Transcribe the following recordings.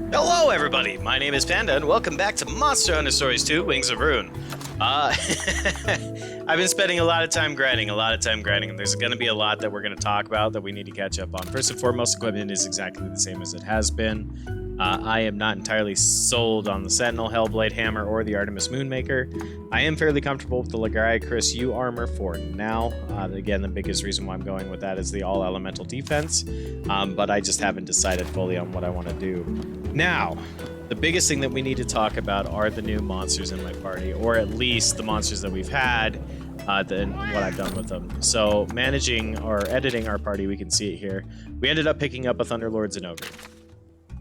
Hello, everybody! My name is Panda, and welcome back to Monster Hunter Stories 2: Wings of Ruin. I've been spending a lot of time grinding, and there's going to be a lot that we're going to talk about that we need to catch up on. First and foremost, equipment is exactly the same as it has been. I am not entirely sold on the Sentinel Hellblade Hammer or the Artemis Moonmaker. I am fairly comfortable with the Legaia Chris U armor for now. Again, the biggest reason why I'm going with that is the all-elemental defense, but I just haven't decided fully on what I want to do. Now, the biggest thing that we need to talk about are the new monsters in my party, or at least the monsters that we've had, and what I've done with them. So, managing or editing our party, we can see it here. We ended up picking up a Thunderlord Zinogre.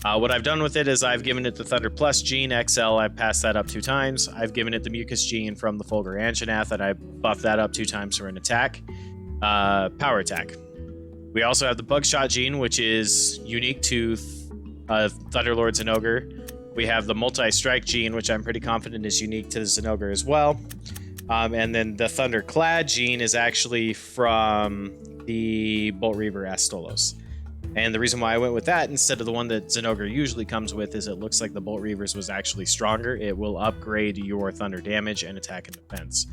What I've done with it is I've given it the Thunder Plus gene XL. I've passed that up 2 times. I've given it the Mucus gene from the Fulgur Anjanath, and I buffed that up 2 times for an attack, power attack. We also have the Bugshot gene, which is unique to Thunderlord Zinogre. We have the Multi-Strike gene, which I'm pretty confident is unique to the Zinogre as well. And then the Thunderclad gene is actually from the Bolt Reaver Astolos. And the reason why I went with that instead of the one that Zinogre usually comes with is it looks like the Bolt Reavers was actually stronger. It will upgrade your thunder damage and attack and defense.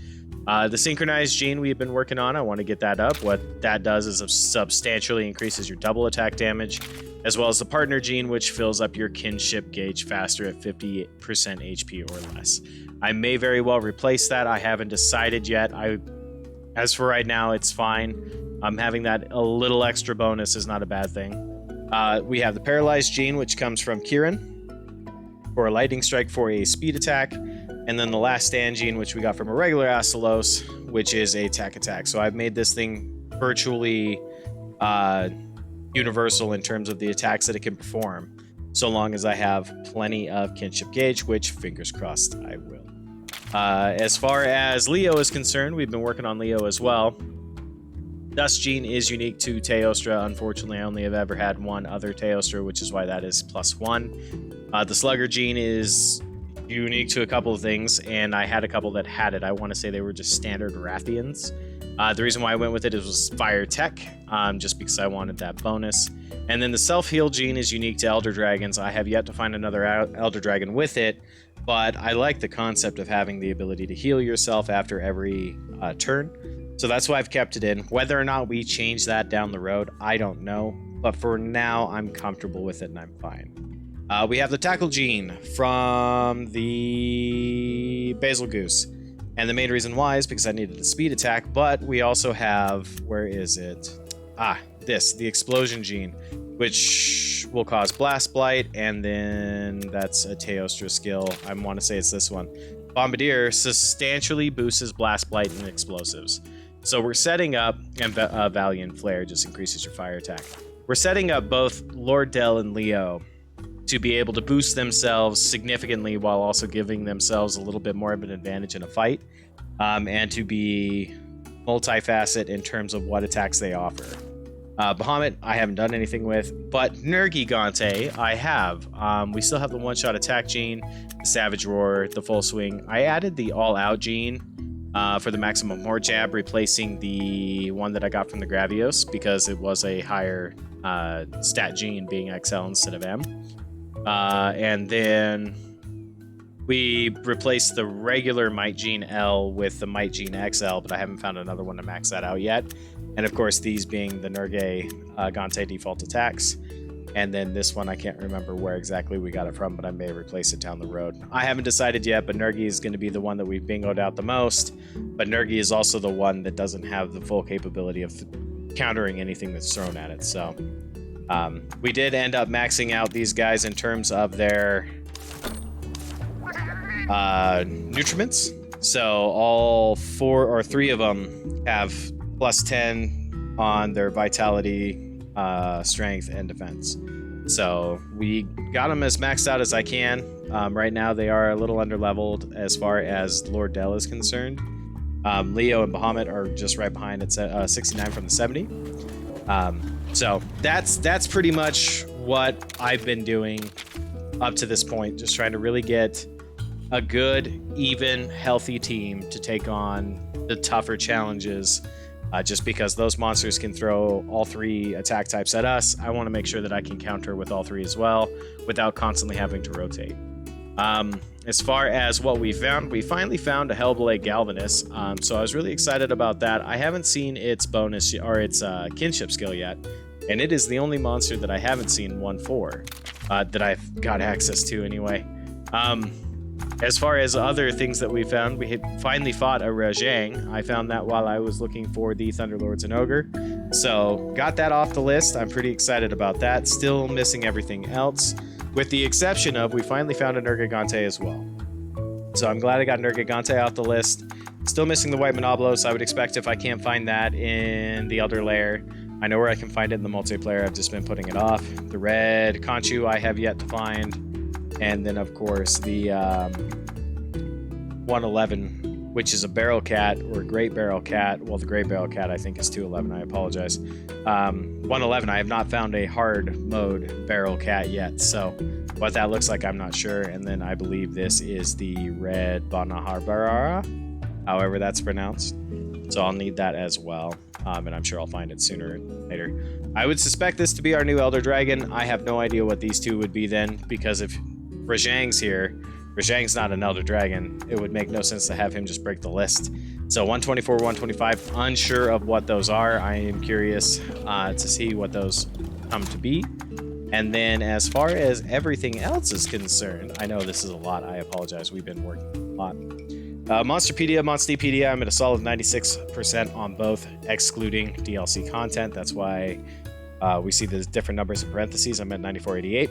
The Synchronized gene we've been working on, I want to get that up. What that does is it substantially increases your double attack damage, as well as the Partner gene, which fills up your kinship gauge faster at 50% HP or less. I may very well replace that. I haven't decided yet. As for right now, it's fine. Having that a little extra bonus is not a bad thing. We have the Paralyzed gene, which comes from Kieran for a Lightning Strike for a speed attack. And then the Last Stand gene, which we got from a regular Astolos, which is a attack. So I've made this thing virtually universal in terms of the attacks that it can perform, so long as I have plenty of kinship gauge, which, fingers crossed, I will. As far as Leo is concerned, we've been working on Leo as well. Dust gene is unique to Teostra. Unfortunately, I only have ever had one other Teostra, which is why that is +1. The Slugger gene is unique to a couple of things, and I had a couple that had it. I want to say they were just standard Rathians. The reason why I went with it was Fire Tech, just because I wanted that bonus. And then the Self-Heal gene is unique to Elder Dragons. I have yet to find another Elder Dragon with it, but I like the concept of having the ability to heal yourself after every turn. So that's why I've kept it in. Whether or not we change that down the road, I don't know. But for now, I'm comfortable with it and I'm fine. We have the Tackle gene from the Basil Goose. And the main reason why is because I needed a speed attack. But we also have, where is it? The Explosion gene, which will cause Blast Blight. And then that's a Teostra skill. I want to say it's this one. Bombardier substantially boosts Blast Blight and explosives. So we're setting up, and Valiant Flare just increases your fire attack. We're setting up both Lord Del and Leo to be able to boost themselves significantly while also giving themselves a little bit more of an advantage in a fight, and to be multifaceted in terms of what attacks they offer. Bahamut, I haven't done anything with, but Nergigante, I have. We still have the one-shot attack gene, the Savage Roar, the Full Swing. I added the All-Out gene for the Maximum Horde Jab, replacing the one that I got from the Gravios because it was a higher stat gene being XL instead of M. And then we replaced the regular Might Gene L with the Might Gene XL, but I haven't found another one to max that out yet. And of course, these being the Nergigante default attacks. And then this one, I can't remember where exactly we got it from, but I may replace it down the road. I haven't decided yet, but Nergi is going to be the one that we've bingoed out the most. But Nergi is also the one that doesn't have the full capability of countering anything that's thrown at it. So we did end up maxing out these guys in terms of their nutriments. So all 4 or 3 of them have +10 on their vitality, strength, and defense. So we got them as maxed out as I can. Right now they are a little underleveled as far as Lord Del is concerned. Leo and Bahamut are just right behind at 69 from the 70. So that's pretty much what I've been doing up to this point, just trying to really get a good, even, healthy team to take on the tougher challenges just because those monsters can throw all 3 attack types at us. I want to make sure that I can counter with all 3 as well without constantly having to rotate. As far as what we finally found a Hellblade Galvanus, so I was really excited about that. I haven't seen its bonus or its kinship skill yet, and it is the only monster that I haven't seen one for, that I've got access to anyway. As far as other things that we found, we had finally fought a Rajang. I found that while I was looking for the Thunderlords and Ogre. So, got that off the list. I'm pretty excited about that. Still missing everything else, with the exception of we finally found a Nergigante as well. So I'm glad I got Nergigante off the list. Still missing the White Monoblos. I would expect if I can't find that in the Elder Lair, I know where I can find it in the multiplayer. I've just been putting it off. The red Conchu I have yet to find. And then, of course, the 111, which is a Barrel Cat or a Great Barrel Cat. Well, the Great Barrel Cat, I think, is 211. I apologize. 111, I have not found a hard mode Barrel Cat yet. So what that looks like, I'm not sure. And then I believe this is the red Banaharbara, however that's pronounced. So I'll need that as well. And I'm sure I'll find it sooner or later. I would suspect this to be our new Elder Dragon. I have no idea what these two would be then, because if Rajang's here, Rajang's not an Elder Dragon. It would make no sense to have him just break the list. So 124, 125, unsure of what those are. I am curious to see what those come to be. And then as far as everything else is concerned, I know this is a lot. I apologize. We've been working a lot. Monsterpedia, Monstepedia, I'm at a solid 96% on both, excluding DLC content. That's why we see the different numbers in parentheses. I'm at 9488.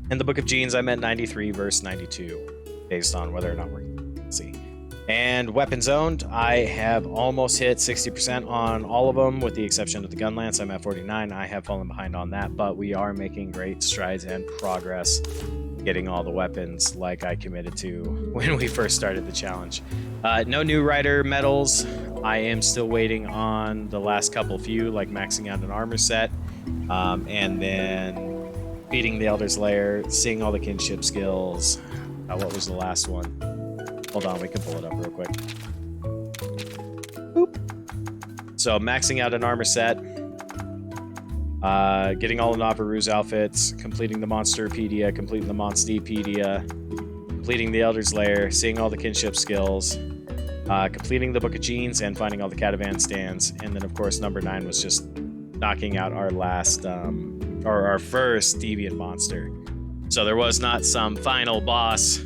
And the Book of Genes, I'm at 93 verse 92, based on whether or not we're see. And Weapons Owned, I have almost hit 60% on all of them, with the exception of the Gun Lance. I'm at 49. I have fallen behind on that, but we are making great strides and progress getting all the weapons like I committed to when we first started the challenge. No new rider medals. I am still waiting on the last couple few, like maxing out an armor set, and then beating the Elder's Lair, seeing all the kinship skills. What was the last one? Hold on, we can pull it up real quick. Boop. So maxing out an armor set, getting all the Navaru's outfits, completing the Monsterpedia, completing the Monstepedia, completing the Elder's Lair, seeing all the kinship skills, completing the Book of Genes, and finding all the Catavan stands. And then, of course, number 9 was just knocking out our last, or our first Deviant monster. So there was not some final boss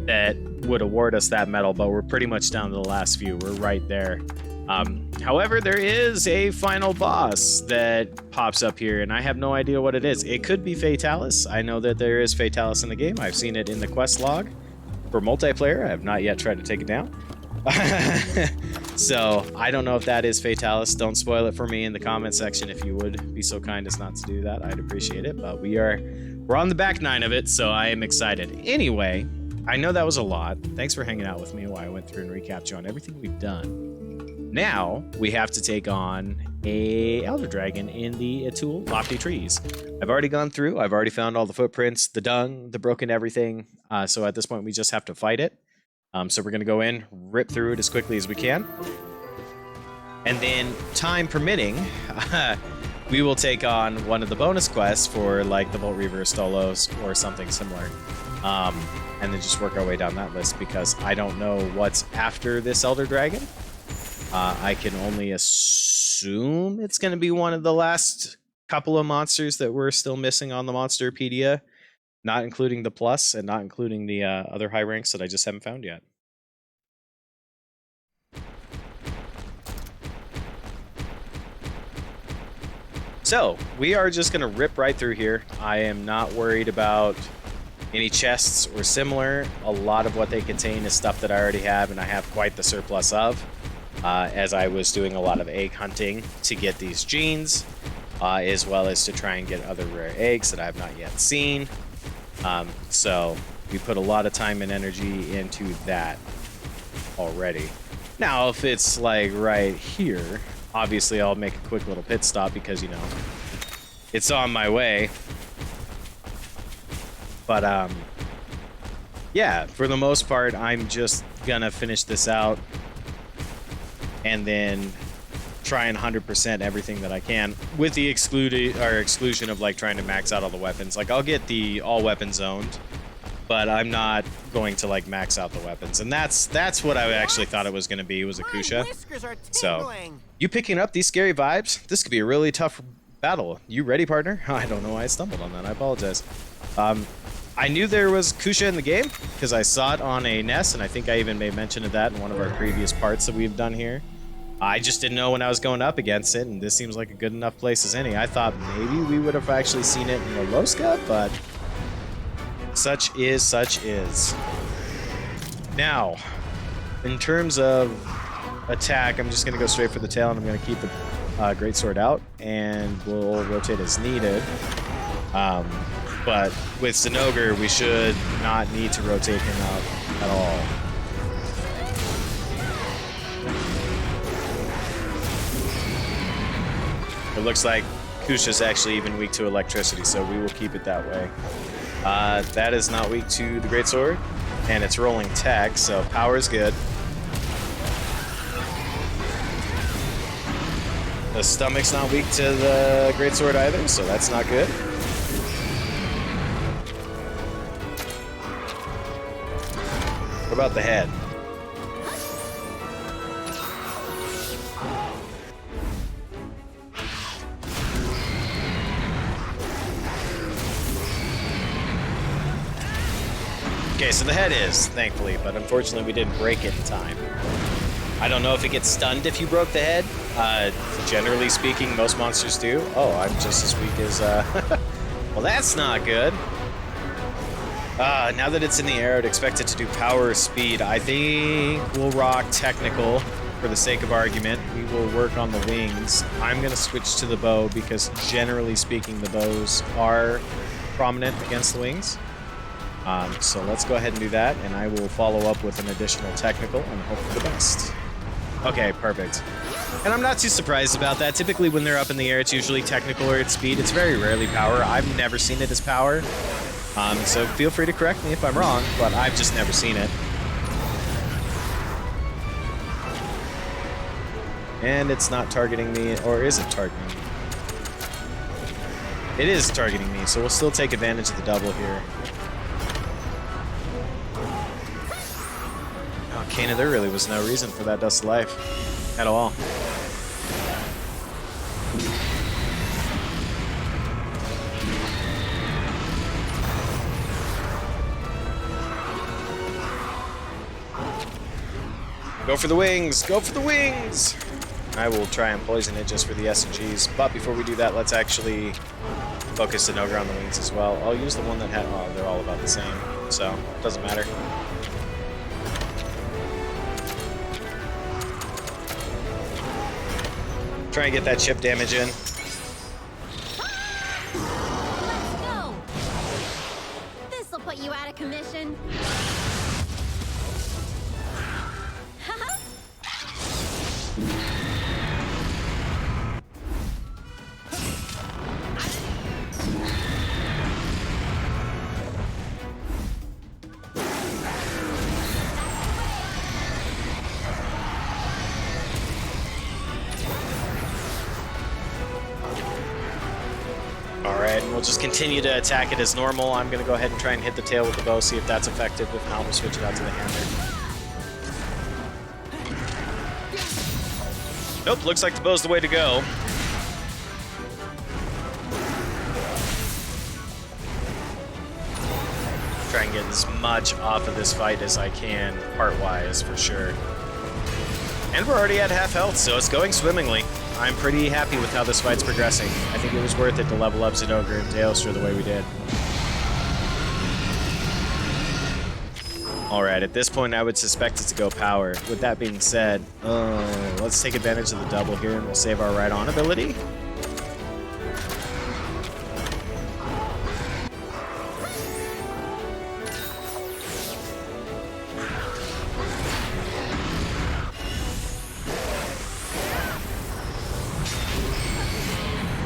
that would award us that medal, but we're pretty much down to the last few. We're right there. However, there is a final boss that pops up here, and I have no idea what it is. It could be Fatalis. I know that there is Fatalis in the game. I've seen it in the quest log for multiplayer. I have not yet tried to take it down. So I don't know if that is Fatalis. Don't spoil it for me in the comment section if you would be so kind as not to do that. I'd appreciate it, but we're on the back 9 of it, so I am excited. Anyway, I know that was a lot. Thanks for hanging out with me while I went through and recapped you on everything we've done. Now we have to take on a Elder Dragon in the Atul Lofty Trees. I've already gone through. I've already found all the footprints, the dung, the broken everything. So at this point, we just have to fight it. So we're going to go in, rip through it as quickly as we can. And then, time permitting, we will take on one of the bonus quests for like the Bolt Reaver Stolos or something similar. And then just work our way down that list, because I don't know what's after this Elder Dragon. I can only assume it's going to be one of the last couple of monsters that we're still missing on the Monsterpedia, not including the plus and not including the other high ranks that I just haven't found yet. So, we are just going to rip right through here. I am not worried about any chests or similar. A lot of what they contain is stuff that I already have, and I have quite the surplus of, as I was doing a lot of egg hunting to get these genes, as well as to try and get other rare eggs that I have not yet seen. So we put a lot of time and energy into that already. Now, if it's like right here, obviously I'll make a quick little pit stop because, you know, it's on my way. But, yeah, for the most part, I'm just gonna finish this out and then try and 100% everything that I can, with the exclusion of like trying to max out all the weapons. Like I'll get the all weapons zoned, but I'm not going to like max out the weapons. And that's what I actually thought it was going to be, was a Kusha. So you picking up these scary vibes? This could be a really tough battle. You ready, partner? I don't know why I stumbled on that. I apologize. I knew there was Kusha in the game because I saw it on a NES, and I think I even made mention of that in one of our previous parts that we've done here. I just didn't know when I was going up against it, and this seems like a good enough place as any. I thought maybe we would have actually seen it in Loloska, but such is such is. Now, in terms of attack, I'm just going to go straight for the tail, and I'm going to keep the greatsword out, and we'll rotate as needed. But with Zinogre, we should not need to rotate him out at all. It looks like Kusha's actually even weak to electricity, so we will keep it that way. That is not weak to the greatsword, and it's rolling tech, so power is good. The stomach's not weak to the greatsword either, so that's not good. What about the head? Okay, so the head is, thankfully, but unfortunately we didn't break it in time. I don't know if it gets stunned if you broke the head. Generally speaking, most monsters do. Oh, I'm just as weak as... Well, that's not good. Now that it's in the air, I'd expect it to do power or speed. I think we'll rock technical for the sake of argument. We will work on the wings. I'm going to switch to the bow because generally speaking, the bows are prominent against the wings. So let's go ahead and do that, and I will follow up with an additional technical and hope for the best. Okay, perfect. And I'm not too surprised about that. Typically when they're up in the air, it's usually technical or it's speed. It's very rarely power. I've never seen it as power. So feel free to correct me if I'm wrong, but I've just never seen it. And it's not targeting me, or is it targeting me? It is targeting me, so we'll still take advantage of the double here. Oh, Kana, there really was no reason for that Dust of Life at all. Go for the wings! Go for the wings! I will try and poison it just for the SMGs, but before we do that, let's actually focus the Ogre on the wings as well. I'll use the one that had... Oh, they're all about the same, so it doesn't matter. Try and get that chip damage in. Let's go! This'll put you out of commission. Alright, and we'll just continue to attack it as normal. I'm going to go ahead and try and hit the tail with the bow, see if that's effective. If not, we'll switch it out to the hammer. Nope, looks like the bow's the way to go. Try and get as much off of this fight as I can, part-wise, for sure. And we're already at half health, so it's going swimmingly. I'm pretty happy with how this fight's progressing. I think it was worth it to level up Zinogre and Teostra the way we did. Alright, at this point I would suspect it to go power. With that being said, let's take advantage of the double here and we'll save our right on ability.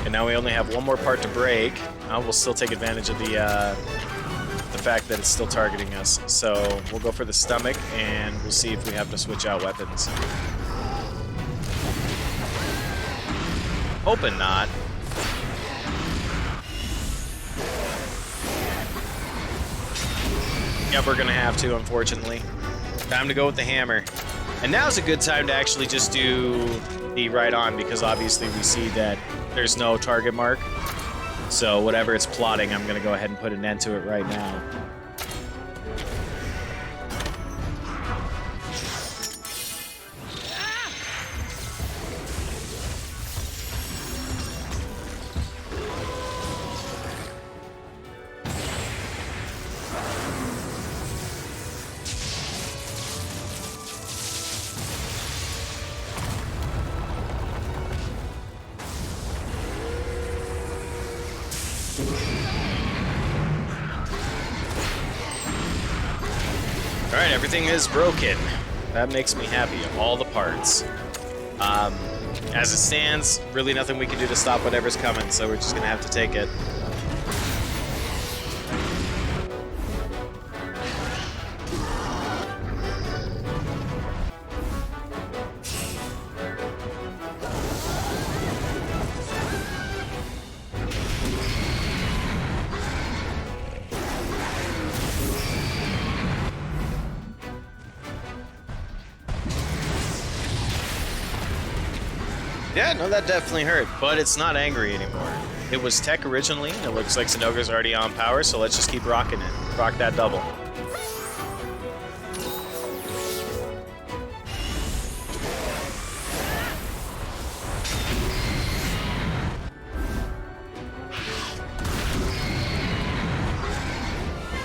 And now we only have one more part to break. We'll still take advantage of the fact that it's still targeting us. So we'll go for the stomach, and we'll see if we have to switch out weapons. Hoping not. Yep, we're gonna have to, unfortunately. Time to go with the hammer. And now's a good time to actually just do the right on, because obviously we see that there's no target mark. So whatever it's plotting, I'm gonna go ahead and put an end to it right now. Alright, everything is broken. That makes me happy. All the parts. As it stands, really nothing we can do to stop whatever's coming, so we're just gonna have to take it. Yeah, no, that definitely hurt, but it's not angry anymore. It was tech originally, and it looks like Sanoga's already on power, so let's just keep rocking it. Rock that double.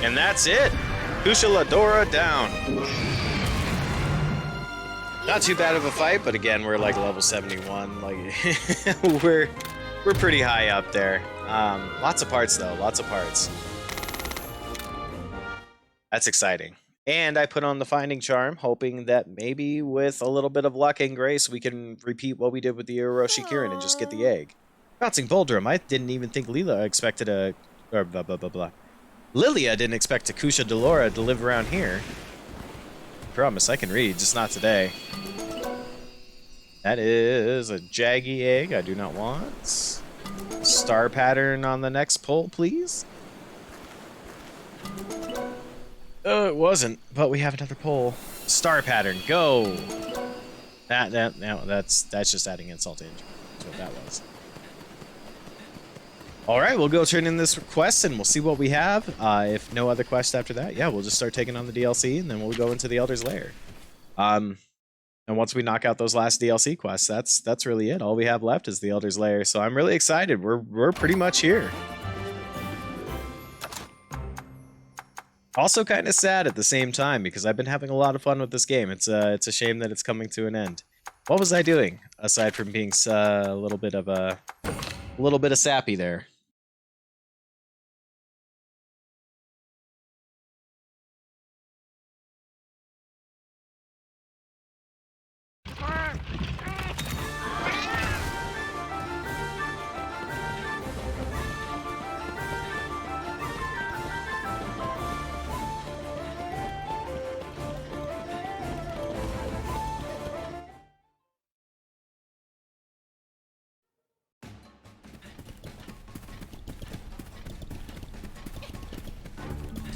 And that's it! Kushala Daora down. Not too bad of a fight, but again, we're like level 71. Like we're pretty high up there. Lots of parts though, lots of parts. That's exciting. And I put on the Finding Charm, hoping that maybe with a little bit of luck and grace, we can repeat what we did with the Orochi Kirin and just get the egg. Bouncing Boldrum, I didn't even think Lilia expected a... Or blah, blah, blah, blah. Lilia didn't expect a Kushala Daora to live around here. Promise, I can read, just not today. That is a Jaggy egg I do not want. Star pattern on the next pull, please. It wasn't, but we have another pull. Star pattern, go. That's just adding insult to injury. That's what that was. All right, we'll go turn in this quest and we'll see what we have. If no other quest after that, yeah, we'll just start taking on the DLC and then we'll go into the Elder's Lair. And once we knock out those last DLC quests, that's really it. All we have left is the Elder's Lair. So I'm really excited. We're pretty much here. Also kind of sad at the same time because I've been having a lot of fun with this game. It's a shame that it's coming to an end. What was I doing aside from being a little bit of sappy there?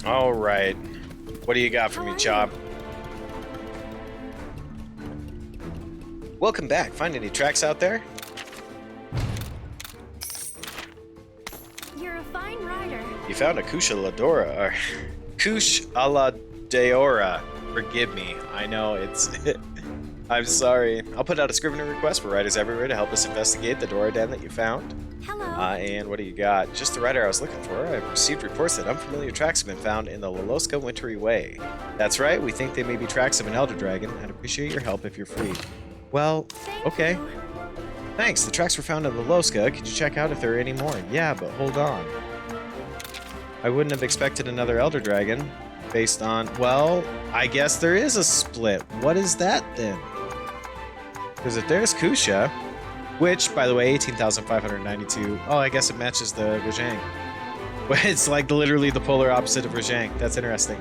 All right. What do you got for me, Chop? Welcome back. Find any tracks out there? You're a fine rider. You found a Kushala Daora, or Kushala Daora. Forgive me. I know it's... I'm sorry. I'll put out a scrivener request for writers everywhere to help us investigate the Daora Den that you found. Hello. And what do you got? Just the writer I was looking for. I've received reports that unfamiliar tracks have been found in the Loloska Wintry Way. That's right, we think they may be tracks of an Elder Dragon. I'd appreciate your help if you're free. Well, okay. Thank you. Thanks, the tracks were found in Loloska. Could you check out if there are any more? Yeah, but hold on. I wouldn't have expected another Elder Dragon based on... Well, I guess there is a split. What is that then? Because if there's Kusha... Which, by the way, 18,592. Oh, I guess it matches the Rajang. It's like literally the polar opposite of Rajang. That's interesting.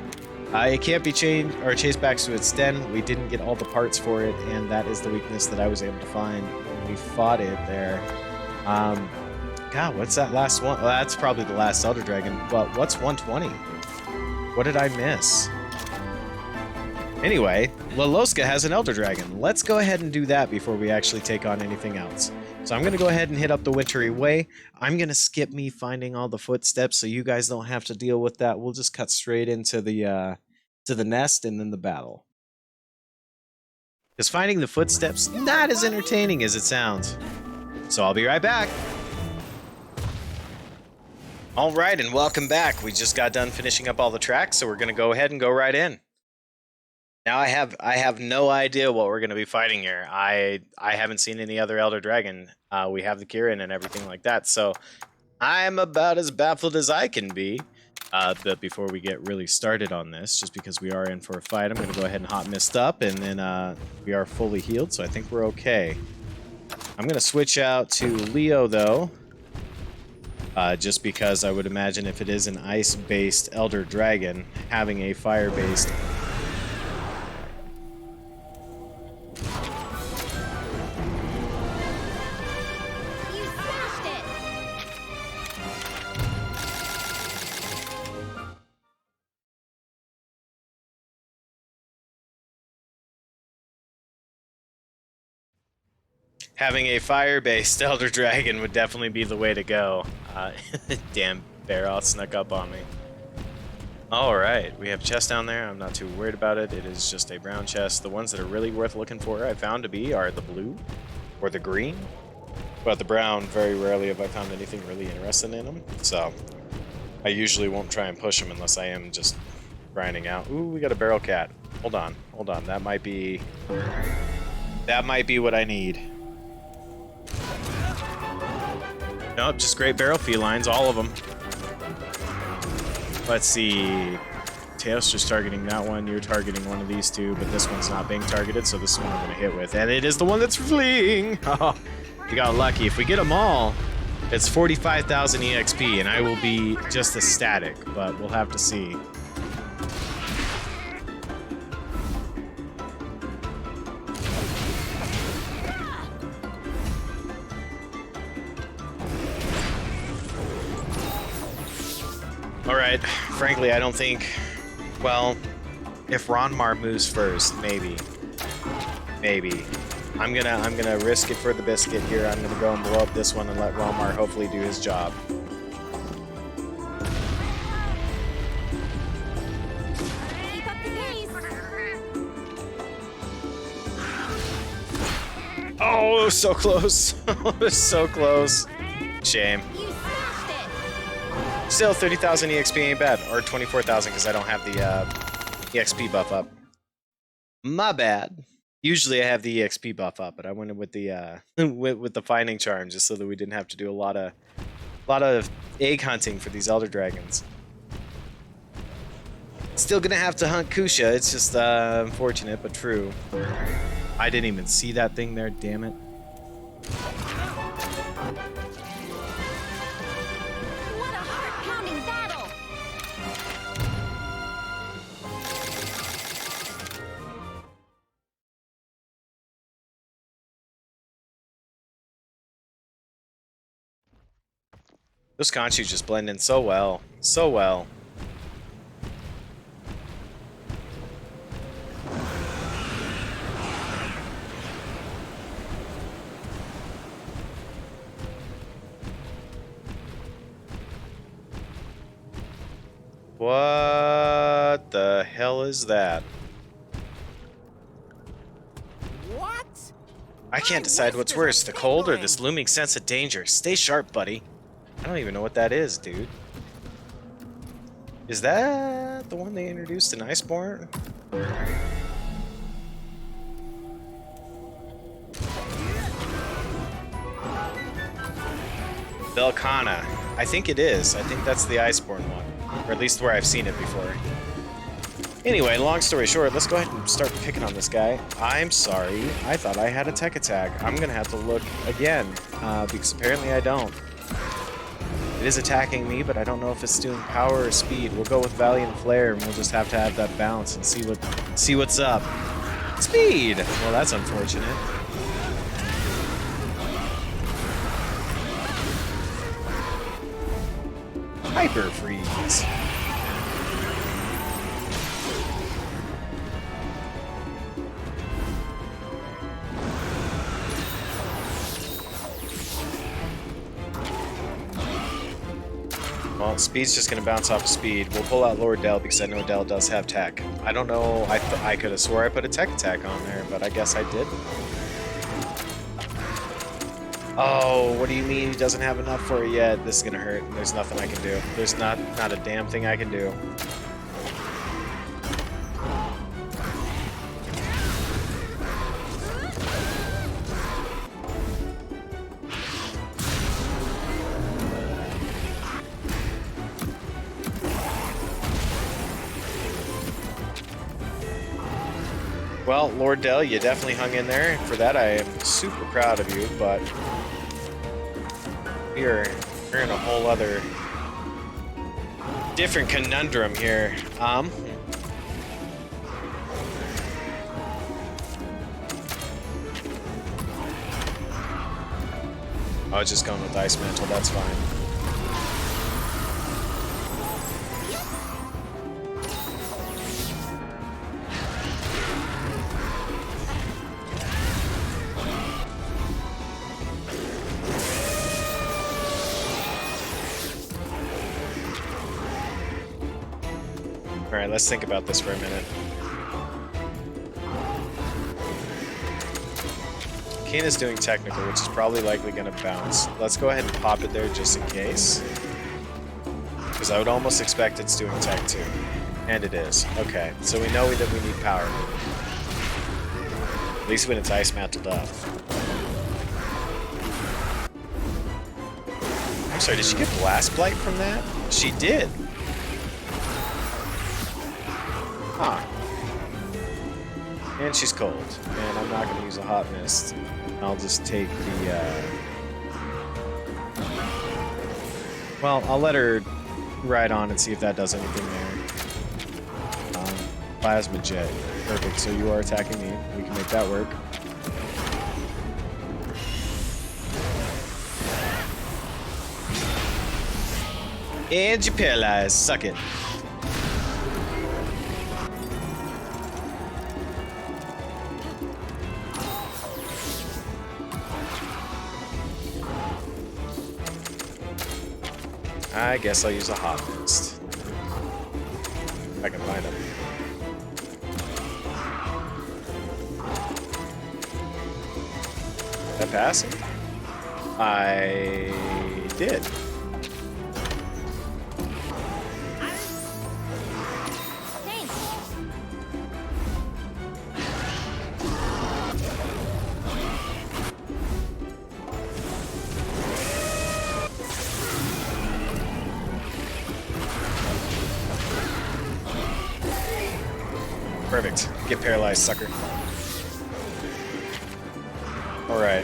It can't be changed or chased back to its den. We didn't get all the parts for it, and that is the weakness that I was able to find when we fought it there. God, what's that last one? Well, that's probably the last Elder Dragon. But what's 120? What did I miss? Anyway, Laloska has an Elder Dragon. Let's go ahead and do that before we actually take on anything else. So I'm going to go ahead and hit up the Wintry Way. I'm going to skip me finding all the footsteps so you guys don't have to deal with that. We'll just cut straight into the nest and then the battle. Because finding the footsteps, not as entertaining as it sounds. So I'll be right back. All right, and welcome back. We just got done finishing up all the tracks, so we're going to go ahead and go right in. Now I have no idea what we're going to be fighting here. I haven't seen any other Elder Dragon. We have the Kirin and everything like that, so I'm about as baffled as I can be. But before we get really started on this, just because we are in for a fight, I'm going to go ahead and hot mist up, and then we are fully healed, so I think we're okay. I'm going to switch out to Leo, though, just because I would imagine if it is an ice-based Elder Dragon, having a fire-based... Having a fire-based Elder Dragon would definitely be the way to go. Damn, Barroth snuck up on me. Alright, we have a chest down there. I'm not too worried about it. It is just a brown chest. The ones that are really worth looking for, I found to be, are the blue or the green. But the brown, very rarely have I found anything really interesting in them. So, I usually won't try and push them unless I am just grinding out. Ooh, we got a barrel cat. Hold on. That might be what I need. Nope, just great barrel felines, all of them. Let's see. Teos just targeting that one. You're targeting one of these two, but this one's not being targeted, so this one I'm going to hit with. And it is the one that's fleeing! Oh, we got lucky. If we get them all, it's 45,000 EXP, and I will be just ecstatic, but we'll have to see. Alright, frankly, I don't think... Well, if Ronmar moves first, maybe. Maybe. I'm gonna risk it for the biscuit here. I'm gonna go and blow up this one and let Ronmar hopefully do his job. Keep up the pace. Oh, it was so close. It was so close. Shame. You smashed it. Still, 30,000 EXP ain't bad. Or 24,000 because I don't have the EXP buff up. My bad. Usually I have the EXP buff up, but I went with the with the finding charm just so that we didn't have to do a lot of egg hunting for these Elder Dragons. Still gonna have to hunt Kusha. It's just unfortunate, but true. I didn't even see that thing there. Damn it. What a heart-pounding battle. Those Conchus just blend in so well. So well. What the hell is that? What? I can't decide what's worse, the cold or this looming sense of danger. Stay sharp, buddy. I don't even know what that is, dude. Is that the one they introduced in Iceborne? Velkhana. I think it is. I think that's the Iceborne one. Or at least where I've seen it before. Anyway, long story short, let's go ahead and start picking on this guy. I'm sorry. I thought I had a tech attack. I'm going to have to look again, because apparently I don't. It is attacking me, but I don't know if it's doing power or speed. We'll go with Valiant Flare, and we'll just have to have that bounce and see what's up. Speed! Well, that's unfortunate. Hyper freeze. Well, speed's just gonna bounce off of speed. We'll pull out Lord Dell because I know Dell does have tech. I don't know. I could have swore I put a tech attack on there, but I guess I did. Oh, what do you mean he doesn't have enough for it yet? This is gonna hurt. There's nothing I can do. There's not a damn thing I can do. Well, Lord Dell, you definitely hung in there. For that, I am super proud of you, but we're in a whole other different conundrum here. I was just going with Ice Mantle, that's fine. Alright, let's think about this for a minute. Keen is doing technical, which is probably likely going to bounce. Let's go ahead and pop it there just in case. Because I would almost expect it's doing tech too. And it is. Okay, so we know that we need power. At least when it's Ice Mantled up. I'm sorry, did she get Blast Blight from that? She did! Huh. And she's cold. And I'm not going to use a Hot Mist. I'll just take the, well, I'll let her ride on and see if that does anything there. Plasma Jet. Perfect. So you are attacking me. We can make that work. And you're paralyzed. Suck it. I guess I'll use a Hot Mist. If I can find him. Did I pass him? I did. Perfect. Get paralyzed, sucker. Alright.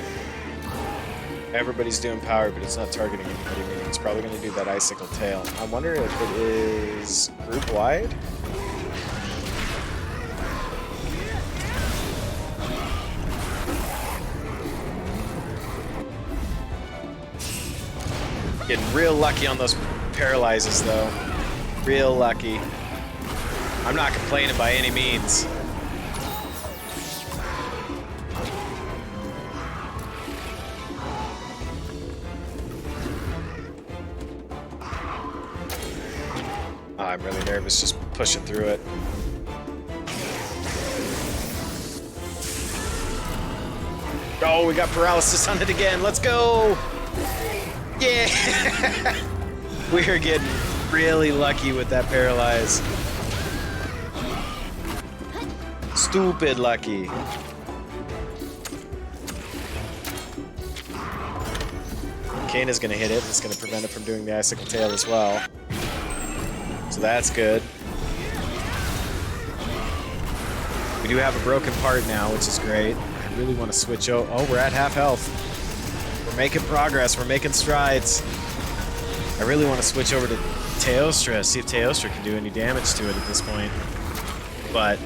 Everybody's doing power, but it's not targeting anybody. Meaning it's probably going to do that Icicle Tail. I wonder if it is group-wide? Getting real lucky on those paralyzes, though. Real lucky. I'm not complaining by any means. Oh, I'm really nervous just pushing through it. Oh, we got paralysis on it again. Let's go! Yeah! We are getting really lucky with that paralyze. Stupid lucky. Kane is going to hit it. It's going to prevent it from doing the Icicle Tail as well. So that's good. We do have a broken part now, which is great. I really want to switch over. Oh, we're at half health. We're making progress. We're making strides. I really want to switch over to Teostra, see if Teostra can do any damage to it at this point. But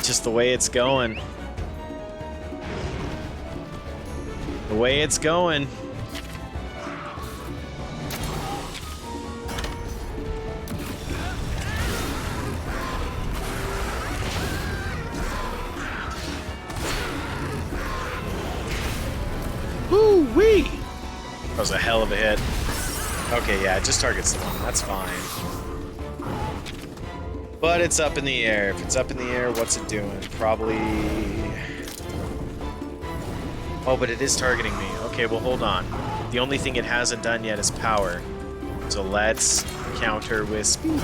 just the way it's going. The way it's going. to hit. Okay, yeah, it just targets the one. That's fine. But it's up in the air. If it's up in the air, what's it doing? Probably... Oh, but it is targeting me. Okay, well, hold on. The only thing it hasn't done yet is power. So let's counter with speed.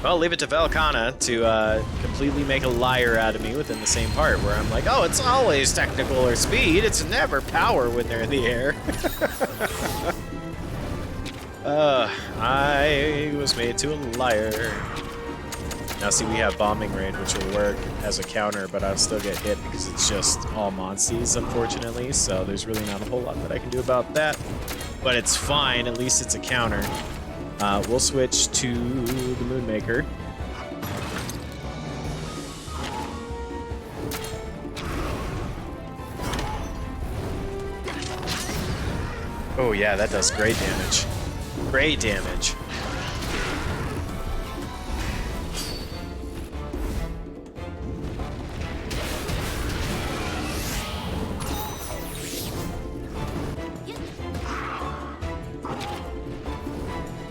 Well, leave it to Velkhana to completely make a liar out of me within the same part, where I'm like, oh, it's always technical or speed. It's never power when they're in the air. I was made to a liar. Now, see, we have bombing raid, which will work as a counter, but I'll still get hit because it's just all monsties, unfortunately. So there's really not a whole lot that I can do about that. But it's fine. At least it's a counter. We'll switch to the Moonmaker. Oh yeah, that does great damage. Great damage.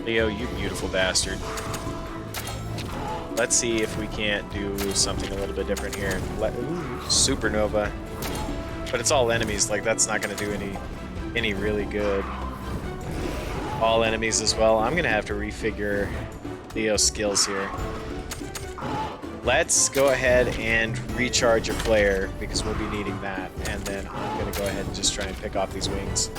Leo, you beautiful bastard. Let's see if we can't do something a little bit different here. Ooh, Supernova. But it's all enemies, like that's not gonna do any really good. All enemies as well. I'm gonna have to refigure Leo's skills here. Let's go ahead and recharge your flare because we'll be needing that. And then I'm gonna go ahead and just try and pick off these wings.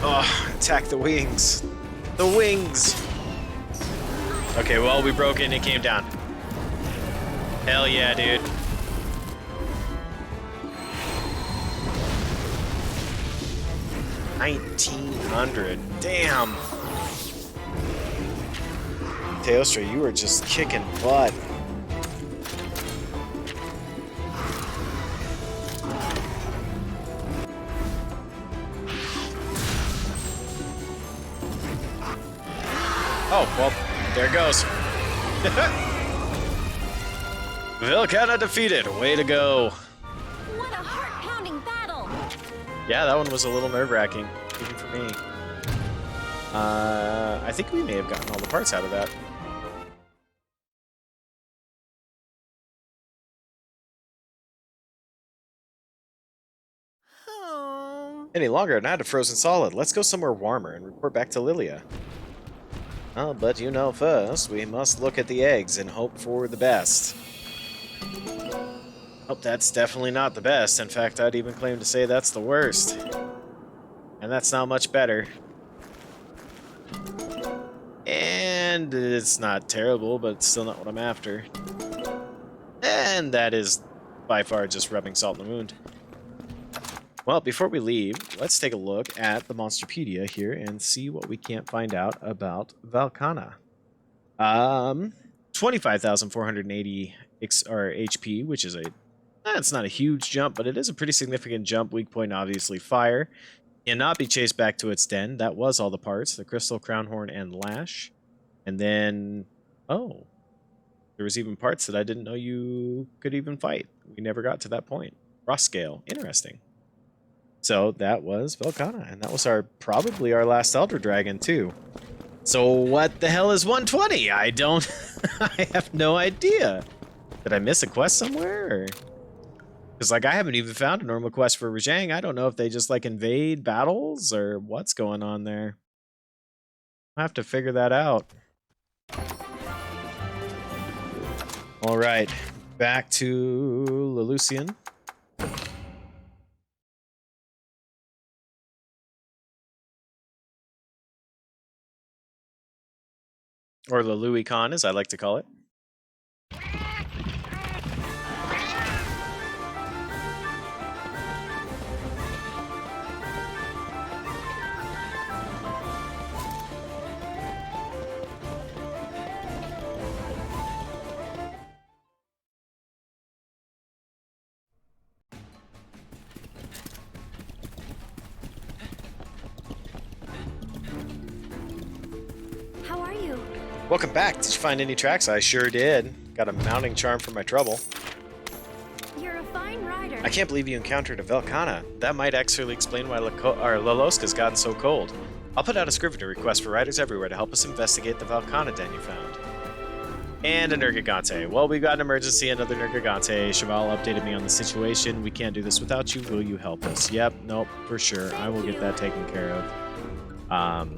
Oh, attack the wings. The wings! Okay, well, we broke it and it came down. Hell yeah, dude. $1,900. Damn. Teostra, you were just kicking butt. Oh, well, there it goes. Velkhana defeated. Way to go. What a heart-pounding battle! Yeah, that one was a little nerve-wracking, even for me. I think we may have gotten all the parts out of that. Any longer, not a frozen solid. Let's go somewhere warmer and report back to Lilia. Oh, but you know, first, we must look at the eggs and hope for the best. Oh, that's definitely not the best. In fact, I'd even claim to say that's the worst. And that's not much better. And it's not terrible, but it's still not what I'm after. And that is by far just rubbing salt in the wound. Well, before we leave, let's take a look at the Monsterpedia here and see what we can't find out about Velkhana. 25,480 HP, which is it's not a huge jump, but it is a pretty significant jump. Weak point, obviously, fire. Cannot be chased back to its den. That was all the parts, the Crystal, Crown Horn, and Lash. And then, oh, there was even parts that I didn't know you could even fight. We never got to that point. Frost Scale, interesting. So that was Velkhana, and that was probably our last Elder Dragon too. So what the hell is 120? I don't, I have no idea. Did I miss a quest somewhere? Because like I haven't even found a normal quest for Rajang. I don't know if they just like invade battles or what's going on there. I'll have to figure that out. All right, back to Lelucian. Or Leluicon, as I like to call it. Welcome back. Did you find any tracks? I sure did. Got a mounting charm for my trouble. You're a fine rider. I can't believe you encountered a Velkhana. That might actually explain why Laloska's gotten so cold. I'll put out a scrivener request for riders everywhere to help us investigate the Velkhana den you found. And a Nergigante. Well, we've got an emergency, another Nergigante. Cheval updated me on the situation. We can't do this without you. Will you help us? Yep, nope, for sure. I will get that taken care of.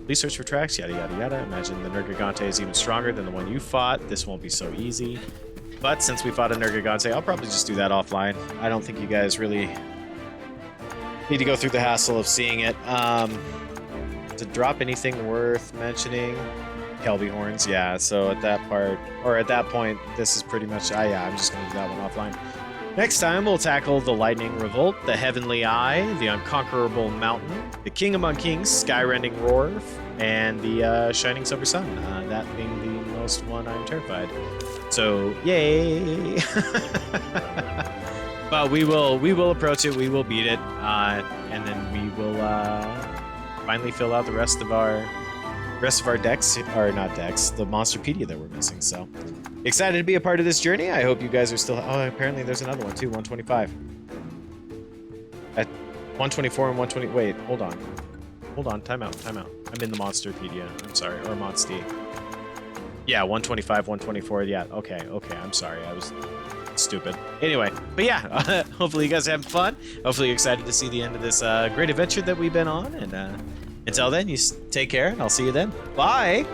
Please search for tracks, yada yada yada. Imagine the Nergigante is even stronger than the one you fought. This won't be so easy. But since we fought a Nergigante, I'll probably just do that offline. I don't think you guys really need to go through the hassle of seeing it. To drop anything worth mentioning, Kelby horns, yeah. So at that part, or at that point, this is pretty much. Yeah, I'm just gonna do that one offline. Next time, we'll tackle the Lightning Revolt, the Heavenly Eye, the Unconquerable Mountain, the King Among Kings, Skyrending Roar, and the Shining Silver Sun. That being the most one I'm terrified. So, yay! But we will approach it. We will beat it, and then we will finally fill out the rest of our decks, or not decks, the Monsterpedia that we're missing. So excited to be a part of this journey. I hope you guys are still. Oh, apparently there's another one too. 125. At 124 and 120. Wait, hold on. Time out. I'm in the Monsterpedia. I'm sorry, or Monster. Yeah, 125, 124. Yeah. Okay. I'm sorry. I was stupid. Anyway, but yeah, hopefully you guys are having fun. Hopefully you're excited to see the end of this great adventure that we've been on. And until then, you take care, and I'll see you then. Bye!